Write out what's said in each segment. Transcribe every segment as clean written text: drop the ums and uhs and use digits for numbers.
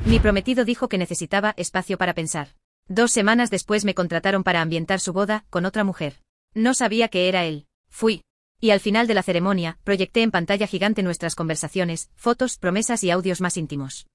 Mi prometido dijo que necesitaba espacio para pensar. 2 semanas después me contrataron para ambientar su boda con otra mujer. No sabía que era él. Fui. Y al final de la ceremonia, proyecté en pantalla gigante nuestras conversaciones, fotos, promesas y audios más íntimos.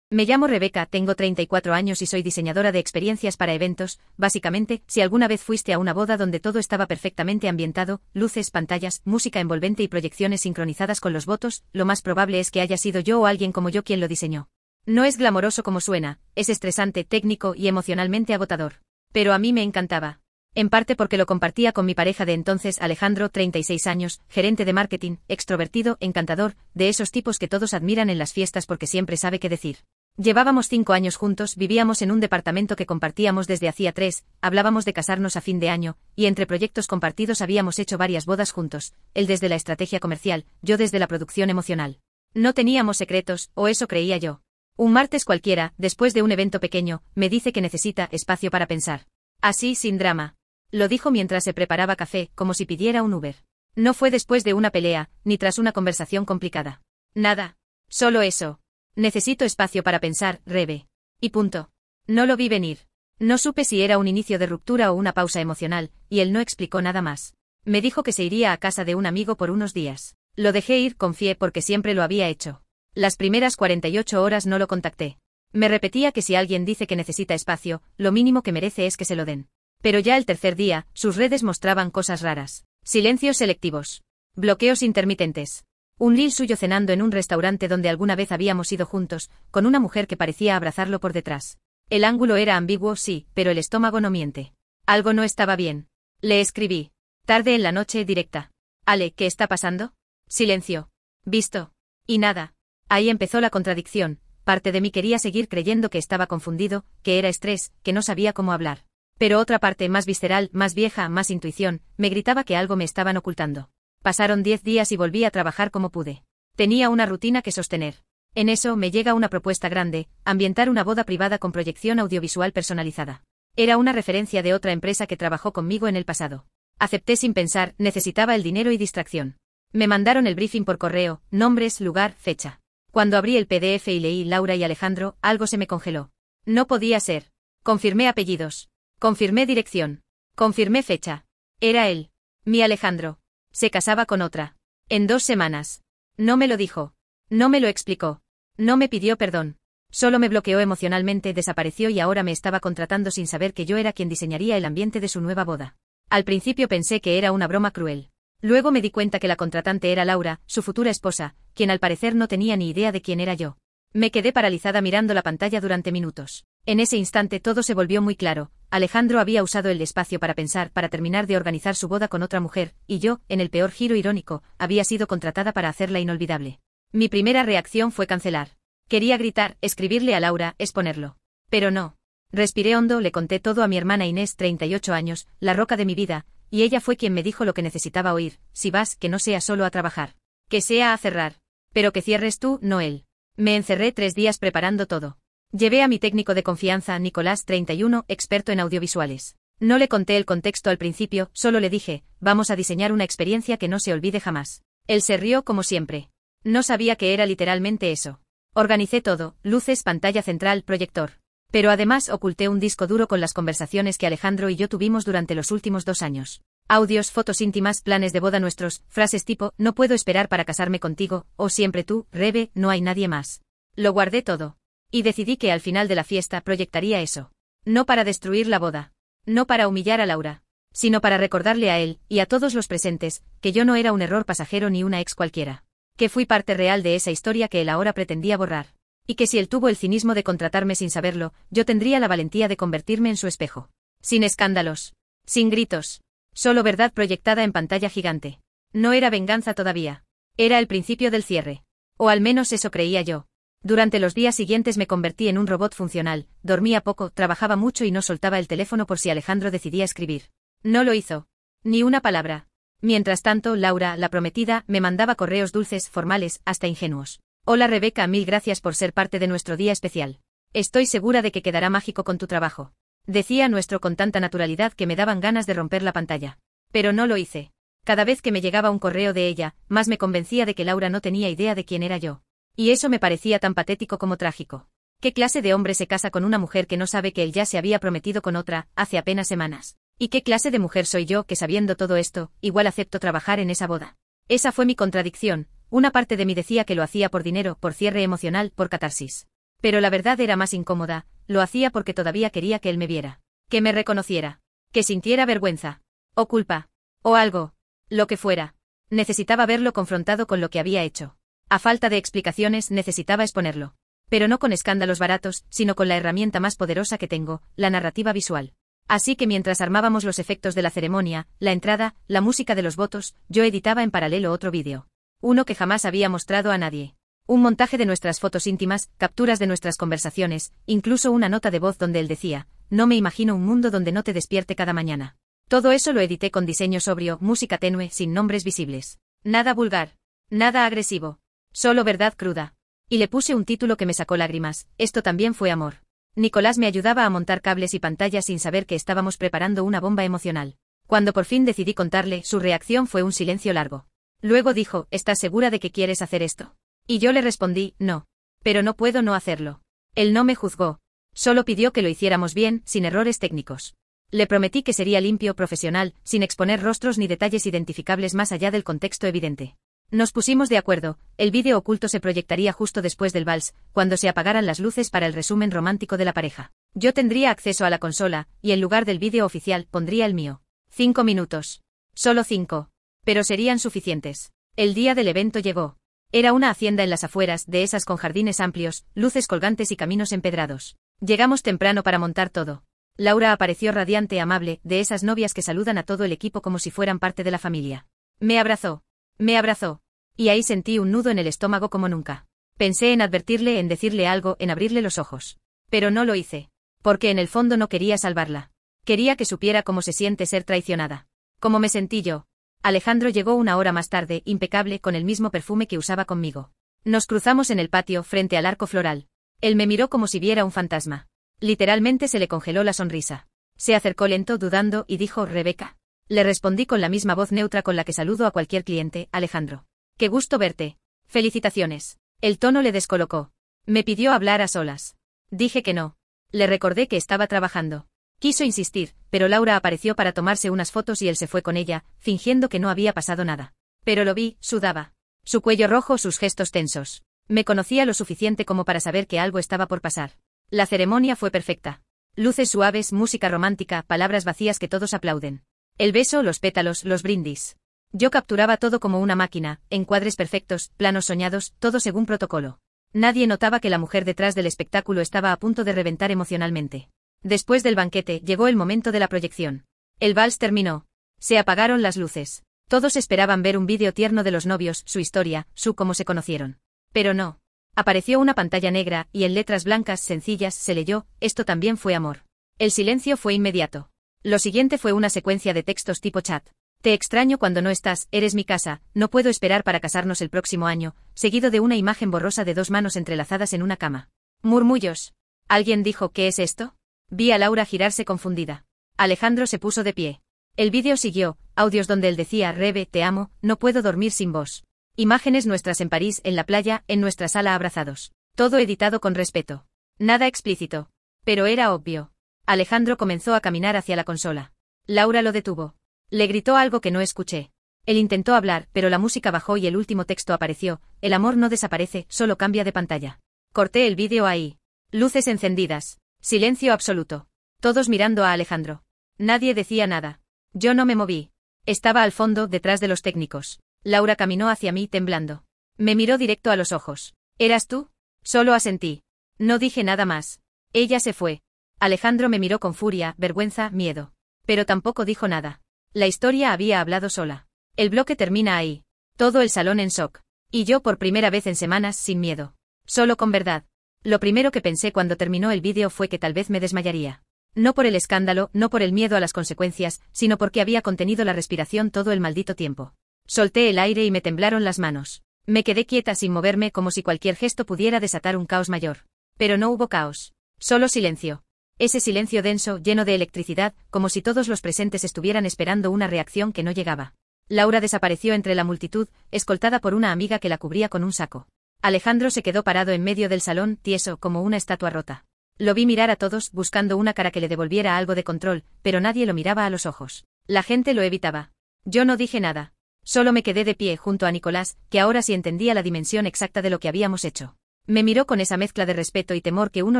Me llamo Rebeca, tengo 34 años y soy diseñadora de experiencias para eventos. Básicamente, si alguna vez fuiste a una boda donde todo estaba perfectamente ambientado, luces, pantallas, música envolvente y proyecciones sincronizadas con los votos, lo más probable es que haya sido yo o alguien como yo quien lo diseñó. No es glamoroso como suena, es estresante, técnico y emocionalmente agotador. Pero a mí me encantaba. En parte porque lo compartía con mi pareja de entonces, Alejandro, 36 años, gerente de marketing, extrovertido, encantador, de esos tipos que todos admiran en las fiestas porque siempre sabe qué decir. Llevábamos 5 años juntos, vivíamos en un departamento que compartíamos desde hacía 3, hablábamos de casarnos a fin de año, y entre proyectos compartidos habíamos hecho varias bodas juntos, él desde la estrategia comercial, yo desde la producción emocional. No teníamos secretos, o eso creía yo. Un martes cualquiera, después de un evento pequeño, me dice que necesita espacio para pensar. Así, sin drama. Lo dijo mientras se preparaba café, como si pidiera un Uber. No fue después de una pelea, ni tras una conversación complicada. Nada. Solo eso. Necesito espacio para pensar, Rebe. Y punto. No lo vi venir. No supe si era un inicio de ruptura o una pausa emocional, y él no explicó nada más. Me dijo que se iría a casa de un amigo por unos días. Lo dejé ir, confié porque siempre lo había hecho. Las primeras 48 horas no lo contacté. Me repetía que si alguien dice que necesita espacio, lo mínimo que merece es que se lo den. Pero ya el tercer día, sus redes mostraban cosas raras. Silencios selectivos. Bloqueos intermitentes. Un reel suyo cenando en un restaurante donde alguna vez habíamos ido juntos, con una mujer que parecía abrazarlo por detrás. El ángulo era ambiguo, sí, pero el estómago no miente. Algo no estaba bien. Le escribí. Tarde en la noche, directa. Ale, ¿qué está pasando? Silencio. Visto. Y nada. Ahí empezó la contradicción. Parte de mí quería seguir creyendo que estaba confundido, que era estrés, que no sabía cómo hablar. Pero otra parte, más visceral, más vieja, más intuición, me gritaba que algo me estaban ocultando. Pasaron 10 días y volví a trabajar como pude. Tenía una rutina que sostener. En eso me llega una propuesta grande, ambientar una boda privada con proyección audiovisual personalizada. Era una referencia de otra empresa que trabajó conmigo en el pasado. Acepté sin pensar, necesitaba el dinero y distracción. Me mandaron el briefing por correo, nombres, lugar, fecha. Cuando abrí el PDF y leí Laura y Alejandro, algo se me congeló. No podía ser. Confirmé apellidos. Confirmé dirección. Confirmé fecha. Era él. Mi Alejandro. Se casaba con otra. En 2 semanas. No me lo dijo. No me lo explicó. No me pidió perdón. Solo me bloqueó emocionalmente, desapareció y ahora me estaba contratando sin saber que yo era quien diseñaría el ambiente de su nueva boda. Al principio pensé que era una broma cruel. Luego me di cuenta que la contratante era Laura, su futura esposa, quien al parecer no tenía ni idea de quién era yo. Me quedé paralizada mirando la pantalla durante minutos. En ese instante todo se volvió muy claro. Alejandro había usado el espacio para pensar, para terminar de organizar su boda con otra mujer, y yo, en el peor giro irónico, había sido contratada para hacerla inolvidable. Mi primera reacción fue cancelar. Quería gritar, escribirle a Laura, exponerlo. Pero no. Respiré hondo, le conté todo a mi hermana Inés, 38 años, la roca de mi vida, y ella fue quien me dijo lo que necesitaba oír. Si vas, que no sea solo a trabajar. Que sea a cerrar. Pero que cierres tú, no él. Me encerré 3 días preparando todo. Llevé a mi técnico de confianza, Nicolás, 31, experto en audiovisuales. No le conté el contexto al principio, solo le dije, vamos a diseñar una experiencia que no se olvide jamás. Él se rió como siempre. No sabía que era literalmente eso. Organicé todo, luces, pantalla central, proyector. Pero además oculté un disco duro con las conversaciones que Alejandro y yo tuvimos durante los últimos 2 años. Audios, fotos íntimas, planes de boda nuestros, frases tipo, no puedo esperar para casarme contigo, o siempre tú, Rebe, no hay nadie más. Lo guardé todo. Y decidí que al final de la fiesta proyectaría eso. No para destruir la boda. No para humillar a Laura. Sino para recordarle a él, y a todos los presentes, que yo no era un error pasajero ni una ex cualquiera. Que fui parte real de esa historia que él ahora pretendía borrar. Y que si él tuvo el cinismo de contratarme sin saberlo, yo tendría la valentía de convertirme en su espejo. Sin escándalos. Sin gritos. Solo verdad proyectada en pantalla gigante. No era venganza todavía. Era el principio del cierre. O al menos eso creía yo. Durante los días siguientes me convertí en un robot funcional, dormía poco, trabajaba mucho y no soltaba el teléfono por si Alejandro decidía escribir. No lo hizo. Ni una palabra. Mientras tanto, Laura, la prometida, me mandaba correos dulces, formales, hasta ingenuos. Hola Rebeca, 1000 gracias por ser parte de nuestro día especial. Estoy segura de que quedará mágico con tu trabajo. Decía nuestro con tanta naturalidad que me daban ganas de romper la pantalla. Pero no lo hice. Cada vez que me llegaba un correo de ella, más me convencía de que Laura no tenía idea de quién era yo. Y eso me parecía tan patético como trágico. ¿Qué clase de hombre se casa con una mujer que no sabe que él ya se había prometido con otra, hace apenas semanas? ¿Y qué clase de mujer soy yo que sabiendo todo esto, igual acepto trabajar en esa boda? Esa fue mi contradicción. Una parte de mí decía que lo hacía por dinero, por cierre emocional, por catarsis. Pero la verdad era más incómoda, lo hacía porque todavía quería que él me viera. Que me reconociera. Que sintiera vergüenza. O culpa. O algo. Lo que fuera. Necesitaba verlo confrontado con lo que había hecho. A falta de explicaciones, necesitaba exponerlo. Pero no con escándalos baratos, sino con la herramienta más poderosa que tengo, la narrativa visual. Así que mientras armábamos los efectos de la ceremonia, la entrada, la música de los votos, yo editaba en paralelo otro vídeo. Uno que jamás había mostrado a nadie. Un montaje de nuestras fotos íntimas, capturas de nuestras conversaciones, incluso una nota de voz donde él decía, no me imagino un mundo donde no te despierte cada mañana. Todo eso lo edité con diseño sobrio, música tenue, sin nombres visibles. Nada vulgar. Nada agresivo. Solo verdad cruda. Y le puse un título que me sacó lágrimas, esto también fue amor. Nicolás me ayudaba a montar cables y pantallas sin saber que estábamos preparando una bomba emocional. Cuando por fin decidí contarle, su reacción fue un silencio largo. Luego dijo, ¿estás segura de que quieres hacer esto? Y yo le respondí, no. Pero no puedo no hacerlo. Él no me juzgó. Solo pidió que lo hiciéramos bien, sin errores técnicos. Le prometí que sería limpio, profesional, sin exponer rostros ni detalles identificables más allá del contexto evidente. Nos pusimos de acuerdo, el vídeo oculto se proyectaría justo después del vals, cuando se apagaran las luces para el resumen romántico de la pareja. Yo tendría acceso a la consola, y en lugar del vídeo oficial, pondría el mío. 5 minutos. Solo 5. Pero serían suficientes. El día del evento llegó. Era una hacienda en las afueras, de esas con jardines amplios, luces colgantes y caminos empedrados. Llegamos temprano para montar todo. Laura apareció radiante, amable, de esas novias que saludan a todo el equipo como si fueran parte de la familia. Me abrazó. Me abrazó. Y ahí sentí un nudo en el estómago como nunca. Pensé en advertirle, en decirle algo, en abrirle los ojos. Pero no lo hice. Porque en el fondo no quería salvarla. Quería que supiera cómo se siente ser traicionada. Cómo me sentí yo. Alejandro llegó una hora más tarde, impecable, con el mismo perfume que usaba conmigo. Nos cruzamos en el patio, frente al arco floral. Él me miró como si viera un fantasma. Literalmente se le congeló la sonrisa. Se acercó lento, dudando, y dijo, Rebeca. Le respondí con la misma voz neutra con la que saludo a cualquier cliente, Alejandro. Qué gusto verte. Felicitaciones. El tono le descolocó. Me pidió hablar a solas. Dije que no. Le recordé que estaba trabajando. Quiso insistir, pero Laura apareció para tomarse unas fotos y él se fue con ella, fingiendo que no había pasado nada. Pero lo vi, sudaba. Su cuello rojo, sus gestos tensos. Me conocía lo suficiente como para saber que algo estaba por pasar. La ceremonia fue perfecta. Luces suaves, música romántica, palabras vacías que todos aplauden. El beso, los pétalos, los brindis. Yo capturaba todo como una máquina, encuadres perfectos, planos soñados, todo según protocolo. Nadie notaba que la mujer detrás del espectáculo estaba a punto de reventar emocionalmente. Después del banquete, llegó el momento de la proyección. El vals terminó. Se apagaron las luces. Todos esperaban ver un vídeo tierno de los novios, su historia, su cómo se conocieron. Pero no. Apareció una pantalla negra, y en letras blancas sencillas se leyó, esto también fue amor. El silencio fue inmediato. Lo siguiente fue una secuencia de textos tipo chat. Te extraño cuando no estás, eres mi casa, no puedo esperar para casarnos el próximo año, seguido de una imagen borrosa de 2 manos entrelazadas en una cama. Murmullos. ¿Alguien dijo qué es esto? Vi a Laura girarse confundida. Alejandro se puso de pie. El vídeo siguió, audios donde él decía, Rebe, te amo, no puedo dormir sin vos. Imágenes nuestras en París, en la playa, en nuestra sala abrazados. Todo editado con respeto. Nada explícito. Pero era obvio. Alejandro comenzó a caminar hacia la consola. Laura lo detuvo. Le gritó algo que no escuché. Él intentó hablar, pero la música bajó y el último texto apareció, el amor no desaparece, solo cambia de pantalla. Corté el vídeo ahí. Luces encendidas. Silencio absoluto. Todos mirando a Alejandro. Nadie decía nada. Yo no me moví. Estaba al fondo, detrás de los técnicos. Laura caminó hacia mí temblando. Me miró directo a los ojos. ¿Eras tú? Solo asentí. No dije nada más. Ella se fue. Alejandro me miró con furia, vergüenza, miedo. Pero tampoco dijo nada. La historia había hablado sola. El bloque termina ahí. Todo el salón en shock. Y yo por primera vez en semanas sin miedo. Solo con verdad. Lo primero que pensé cuando terminó el vídeo fue que tal vez me desmayaría. No por el escándalo, no por el miedo a las consecuencias, sino porque había contenido la respiración todo el maldito tiempo. Solté el aire y me temblaron las manos. Me quedé quieta sin moverme como si cualquier gesto pudiera desatar un caos mayor. Pero no hubo caos. Solo silencio. Ese silencio denso, lleno de electricidad, como si todos los presentes estuvieran esperando una reacción que no llegaba. Laura desapareció entre la multitud, escoltada por una amiga que la cubría con un saco. Alejandro se quedó parado en medio del salón, tieso como una estatua rota. Lo vi mirar a todos, buscando una cara que le devolviera algo de control, pero nadie lo miraba a los ojos. La gente lo evitaba. Yo no dije nada. Solo me quedé de pie junto a Nicolás, que ahora sí entendía la dimensión exacta de lo que habíamos hecho. Me miró con esa mezcla de respeto y temor que uno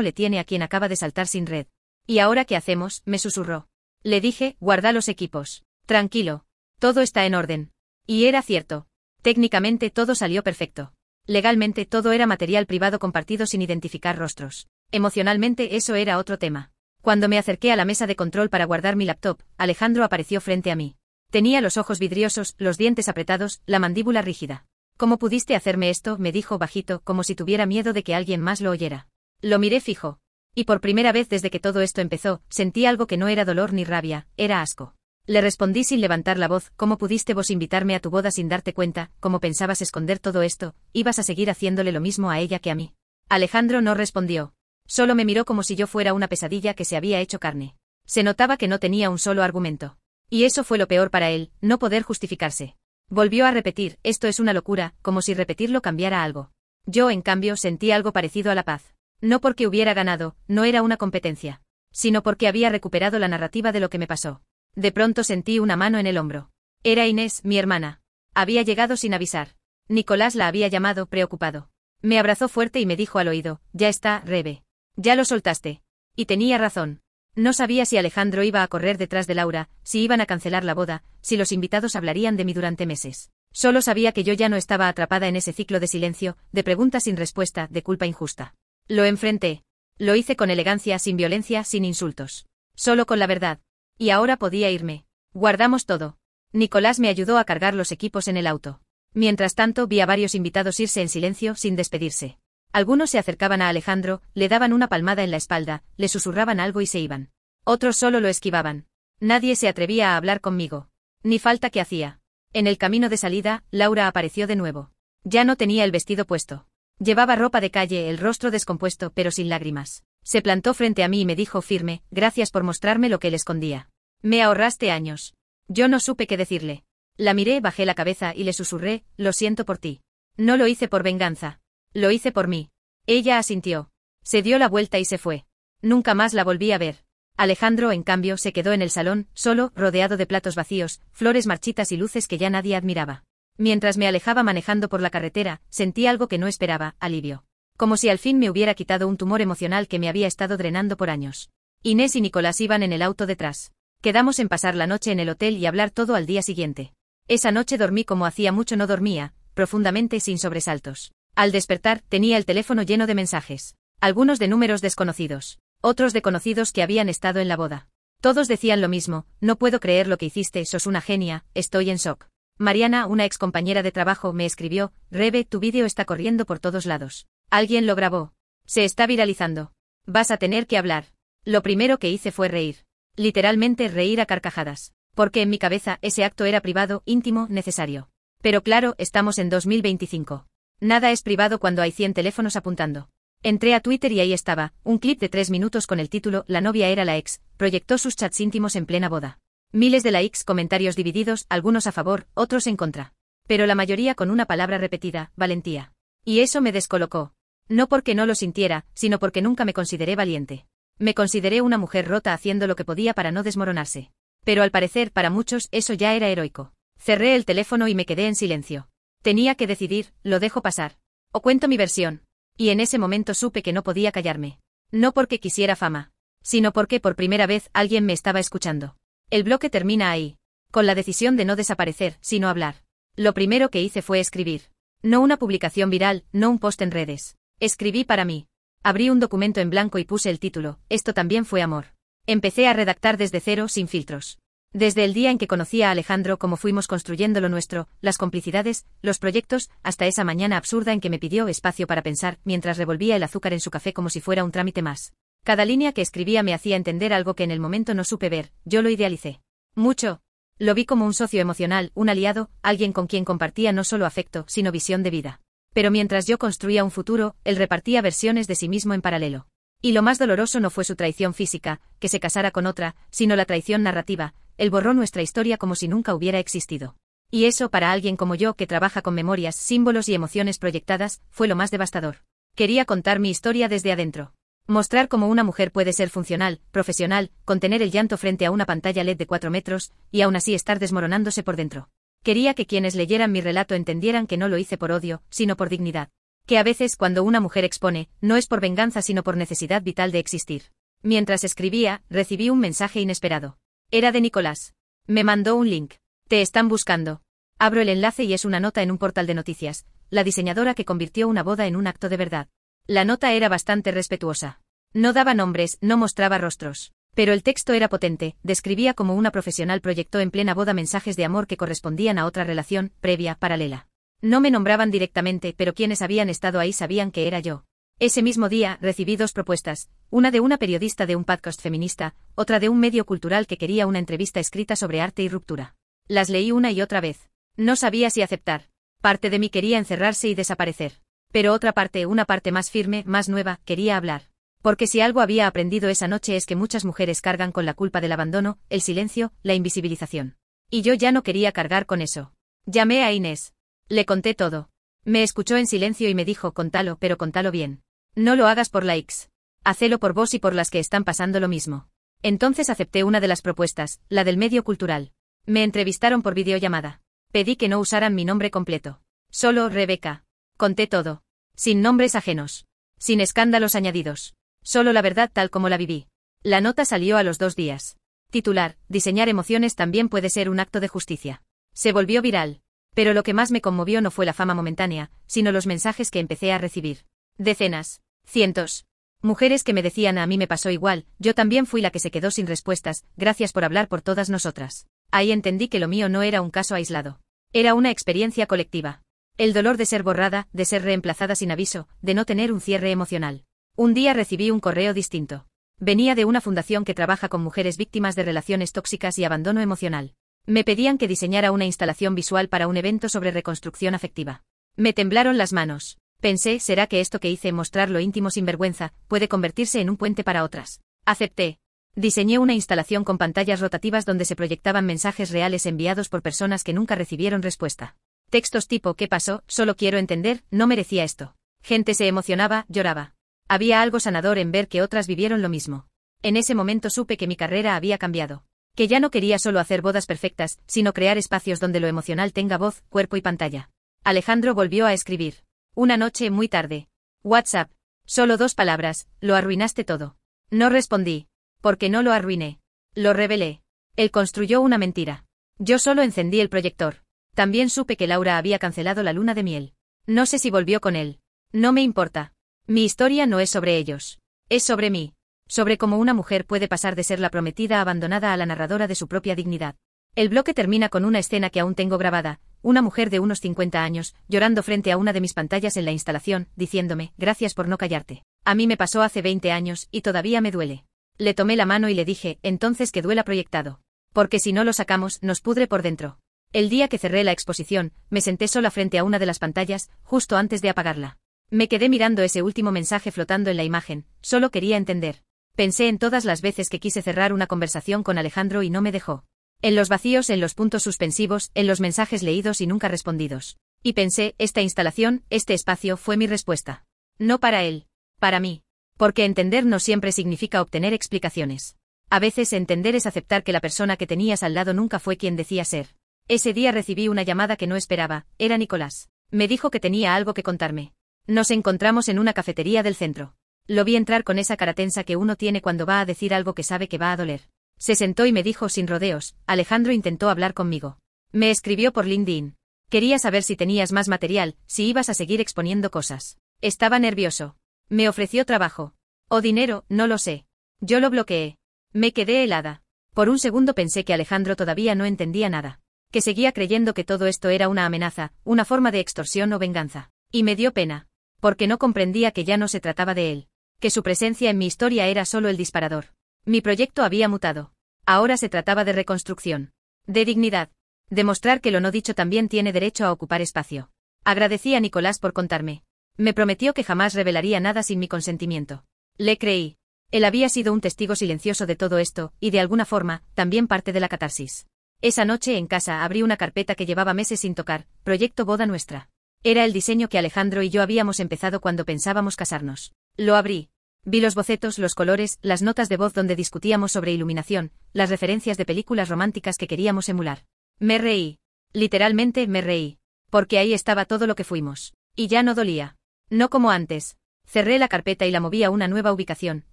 le tiene a quien acaba de saltar sin red. ¿Y ahora qué hacemos?, me susurró. Le dije, guarda los equipos. Tranquilo. Todo está en orden. Y era cierto. Técnicamente todo salió perfecto. Legalmente todo era material privado compartido sin identificar rostros. Emocionalmente eso era otro tema. Cuando me acerqué a la mesa de control para guardar mi laptop, Alejandro apareció frente a mí. Tenía los ojos vidriosos, los dientes apretados, la mandíbula rígida. ¿Cómo pudiste hacerme esto?, me dijo bajito, como si tuviera miedo de que alguien más lo oyera. Lo miré fijo. Y por primera vez desde que todo esto empezó, sentí algo que no era dolor ni rabia, era asco. Le respondí sin levantar la voz, ¿cómo pudiste vos invitarme a tu boda sin darte cuenta? ¿Cómo pensabas esconder todo esto? ¿Ibas a seguir haciéndole lo mismo a ella que a mí? Alejandro no respondió. Solo me miró como si yo fuera una pesadilla que se había hecho carne. Se notaba que no tenía un solo argumento. Y eso fue lo peor para él, no poder justificarse. Volvió a repetir, esto es una locura, como si repetirlo cambiara algo. Yo, en cambio, sentí algo parecido a la paz. No porque hubiera ganado, no era una competencia. Sino porque había recuperado la narrativa de lo que me pasó. De pronto sentí una mano en el hombro. Era Inés, mi hermana. Había llegado sin avisar. Nicolás la había llamado, preocupado. Me abrazó fuerte y me dijo al oído, ya está, Rebe. Ya lo soltaste. Y tenía razón. No sabía si Alejandro iba a correr detrás de Laura, si iban a cancelar la boda, si los invitados hablarían de mí durante meses. Solo sabía que yo ya no estaba atrapada en ese ciclo de silencio, de preguntas sin respuesta, de culpa injusta. Lo enfrenté. Lo hice con elegancia, sin violencia, sin insultos. Solo con la verdad. Y ahora podía irme. Guardamos todo. Nicolás me ayudó a cargar los equipos en el auto. Mientras tanto vi a varios invitados irse en silencio, sin despedirse. Algunos se acercaban a Alejandro, le daban una palmada en la espalda, le susurraban algo y se iban. Otros solo lo esquivaban. Nadie se atrevía a hablar conmigo. Ni falta que hacía. En el camino de salida, Laura apareció de nuevo. Ya no tenía el vestido puesto. Llevaba ropa de calle, el rostro descompuesto pero sin lágrimas. Se plantó frente a mí y me dijo firme, gracias por mostrarme lo que él escondía. Me ahorraste años. Yo no supe qué decirle. La miré, bajé la cabeza y le susurré, lo siento por ti. No lo hice por venganza. Lo hice por mí. Ella asintió. Se dio la vuelta y se fue. Nunca más la volví a ver. Alejandro, en cambio, se quedó en el salón, solo, rodeado de platos vacíos, flores marchitas y luces que ya nadie admiraba. Mientras me alejaba manejando por la carretera, sentí algo que no esperaba, alivio. Como si al fin me hubiera quitado un tumor emocional que me había estado drenando por años. Inés y Nicolás iban en el auto detrás. Quedamos en pasar la noche en el hotel y hablar todo al día siguiente. Esa noche dormí como hacía mucho no dormía, profundamente sin sobresaltos. Al despertar, tenía el teléfono lleno de mensajes. Algunos de números desconocidos. Otros de conocidos que habían estado en la boda. Todos decían lo mismo, no puedo creer lo que hiciste, sos una genia, estoy en shock. Mariana, una ex compañera de trabajo, me escribió, Rebe, tu vídeo está corriendo por todos lados. Alguien lo grabó. Se está viralizando. Vas a tener que hablar. Lo primero que hice fue reír. Literalmente reír a carcajadas. Porque en mi cabeza ese acto era privado, íntimo, necesario. Pero claro, estamos en 2025. Nada es privado cuando hay 100 teléfonos apuntando. Entré a Twitter y ahí estaba, un clip de 3 minutos con el título La novia era la ex, proyectó sus chats íntimos en plena boda. Miles de likes, comentarios divididos, algunos a favor, otros en contra. Pero la mayoría con una palabra repetida, valentía. Y eso me descolocó. No porque no lo sintiera, sino porque nunca me consideré valiente. Me consideré una mujer rota haciendo lo que podía para no desmoronarse. Pero al parecer para muchos eso ya era heroico. Cerré el teléfono y me quedé en silencio. Tenía que decidir, lo dejo pasar. O cuento mi versión. Y en ese momento supe que no podía callarme. No porque quisiera fama. Sino porque por primera vez alguien me estaba escuchando. El bloque termina ahí. Con la decisión de no desaparecer, sino hablar. Lo primero que hice fue escribir. No una publicación viral, no un post en redes. Escribí para mí. Abrí un documento en blanco y puse el título, Esto también fue amor. Empecé a redactar desde cero, sin filtros. Desde el día en que conocí a Alejandro, cómo fuimos construyendo lo nuestro, las complicidades, los proyectos, hasta esa mañana absurda en que me pidió espacio para pensar, mientras revolvía el azúcar en su café como si fuera un trámite más. Cada línea que escribía me hacía entender algo que en el momento no supe ver, yo lo idealicé. Mucho. Lo vi como un socio emocional, un aliado, alguien con quien compartía no solo afecto, sino visión de vida. Pero mientras yo construía un futuro, él repartía versiones de sí mismo en paralelo. Y lo más doloroso no fue su traición física, que se casara con otra, sino la traición narrativa. Él borró nuestra historia como si nunca hubiera existido. Y eso, para alguien como yo que trabaja con memorias, símbolos y emociones proyectadas, fue lo más devastador. Quería contar mi historia desde adentro. Mostrar cómo una mujer puede ser funcional, profesional, contener el llanto frente a una pantalla LED de 4 metros, y aún así estar desmoronándose por dentro. Quería que quienes leyeran mi relato entendieran que no lo hice por odio, sino por dignidad. Que a veces, cuando una mujer expone, no es por venganza sino por necesidad vital de existir. Mientras escribía, recibí un mensaje inesperado. Era de Nicolás. Me mandó un link. Te están buscando. Abro el enlace y es una nota en un portal de noticias, la diseñadora que convirtió una boda en un acto de verdad. La nota era bastante respetuosa. No daba nombres, no mostraba rostros. Pero el texto era potente, describía cómo una profesional proyectó en plena boda mensajes de amor que correspondían a otra relación, previa, paralela. No me nombraban directamente, pero quienes habían estado ahí sabían que era yo. Ese mismo día, recibí 2 propuestas, una de una periodista de un podcast feminista, otra de un medio cultural que quería una entrevista escrita sobre arte y ruptura. Las leí una y otra vez. No sabía si aceptar. Parte de mí quería encerrarse y desaparecer. Pero otra parte, una parte más firme, más nueva, quería hablar. Porque si algo había aprendido esa noche es que muchas mujeres cargan con la culpa del abandono, el silencio, la invisibilización. Y yo ya no quería cargar con eso. Llamé a Inés. Le conté todo. Me escuchó en silencio y me dijo: contalo, pero contalo bien. No lo hagas por likes. Hacelo por vos y por las que están pasando lo mismo. Entonces acepté una de las propuestas, la del medio cultural. Me entrevistaron por videollamada. Pedí que no usaran mi nombre completo. Solo Rebeca. Conté todo. Sin nombres ajenos. Sin escándalos añadidos. Solo la verdad tal como la viví. La nota salió a los 2 días. Titular: diseñar emociones también puede ser un acto de justicia. Se volvió viral. Pero lo que más me conmovió no fue la fama momentánea, sino los mensajes que empecé a recibir. Decenas. Cientos. Mujeres que me decían: a mí me pasó igual, yo también fui la que se quedó sin respuestas, gracias por hablar por todas nosotras. Ahí entendí que lo mío no era un caso aislado. Era una experiencia colectiva. El dolor de ser borrada, de ser reemplazada sin aviso, de no tener un cierre emocional. Un día recibí un correo distinto. Venía de una fundación que trabaja con mujeres víctimas de relaciones tóxicas y abandono emocional. Me pedían que diseñara una instalación visual para un evento sobre reconstrucción afectiva. Me temblaron las manos. Pensé: ¿será que esto que hice, mostrar lo íntimo sin vergüenza, puede convertirse en un puente para otras? Acepté. Diseñé una instalación con pantallas rotativas donde se proyectaban mensajes reales enviados por personas que nunca recibieron respuesta. Textos tipo: ¿qué pasó? Solo quiero entender, no merecía esto. Gente se emocionaba, lloraba. Había algo sanador en ver que otras vivieron lo mismo. En ese momento supe que mi carrera había cambiado. Que ya no quería solo hacer bodas perfectas, sino crear espacios donde lo emocional tenga voz, cuerpo y pantalla. Alejandro volvió a escribir. Una noche muy tarde. WhatsApp. Solo 2 palabras: lo arruinaste todo. No respondí. Porque no lo arruiné. Lo revelé. Él construyó una mentira. Yo solo encendí el proyector. También supe que Laura había cancelado la luna de miel. No sé si volvió con él. No me importa. Mi historia no es sobre ellos. Es sobre mí. Sobre cómo una mujer puede pasar de ser la prometida abandonada a la narradora de su propia dignidad. El bloque termina con una escena que aún tengo grabada, una mujer de unos 50 años, llorando frente a una de mis pantallas en la instalación, diciéndome: gracias por no callarte. A mí me pasó hace 20 años, y todavía me duele. Le tomé la mano y le dije: entonces que duela proyectado. Porque si no lo sacamos, nos pudre por dentro. El día que cerré la exposición, me senté sola frente a una de las pantallas, justo antes de apagarla. Me quedé mirando ese último mensaje flotando en la imagen, solo quería entender. Pensé en todas las veces que quise cerrar una conversación con Alejandro y no me dejó. En los vacíos, en los puntos suspensivos, en los mensajes leídos y nunca respondidos. Y pensé: esta instalación, este espacio fue mi respuesta. No para él. Para mí. Porque entender no siempre significa obtener explicaciones. A veces entender es aceptar que la persona que tenías al lado nunca fue quien decía ser. Ese día recibí una llamada que no esperaba, era Nicolás. Me dijo que tenía algo que contarme. Nos encontramos en una cafetería del centro. Lo vi entrar con esa cara tensa que uno tiene cuando va a decir algo que sabe que va a doler. Se sentó y me dijo sin rodeos: Alejandro intentó hablar conmigo. Me escribió por LinkedIn. Quería saber si tenías más material, si ibas a seguir exponiendo cosas. Estaba nervioso. Me ofreció trabajo. O dinero, no lo sé. Yo lo bloqueé. Me quedé helada. Por un segundo pensé que Alejandro todavía no entendía nada. Que seguía creyendo que todo esto era una amenaza, una forma de extorsión o venganza. Y me dio pena. Porque no comprendía que ya no se trataba de él. Que su presencia en mi historia era solo el disparador. Mi proyecto había mutado. Ahora se trataba de reconstrucción. De dignidad. Demostrar que lo no dicho también tiene derecho a ocupar espacio. Agradecí a Nicolás por contarme. Me prometió que jamás revelaría nada sin mi consentimiento. Le creí. Él había sido un testigo silencioso de todo esto, y de alguna forma, también parte de la catarsis. Esa noche en casa abrí una carpeta que llevaba meses sin tocar, Proyecto Boda Nuestra. Era el diseño que Alejandro y yo habíamos empezado cuando pensábamos casarnos. Lo abrí. Vi los bocetos, los colores, las notas de voz donde discutíamos sobre iluminación, las referencias de películas románticas que queríamos emular. Me reí. Literalmente me reí. Porque ahí estaba todo lo que fuimos. Y ya no dolía. No como antes. Cerré la carpeta y la moví a una nueva ubicación,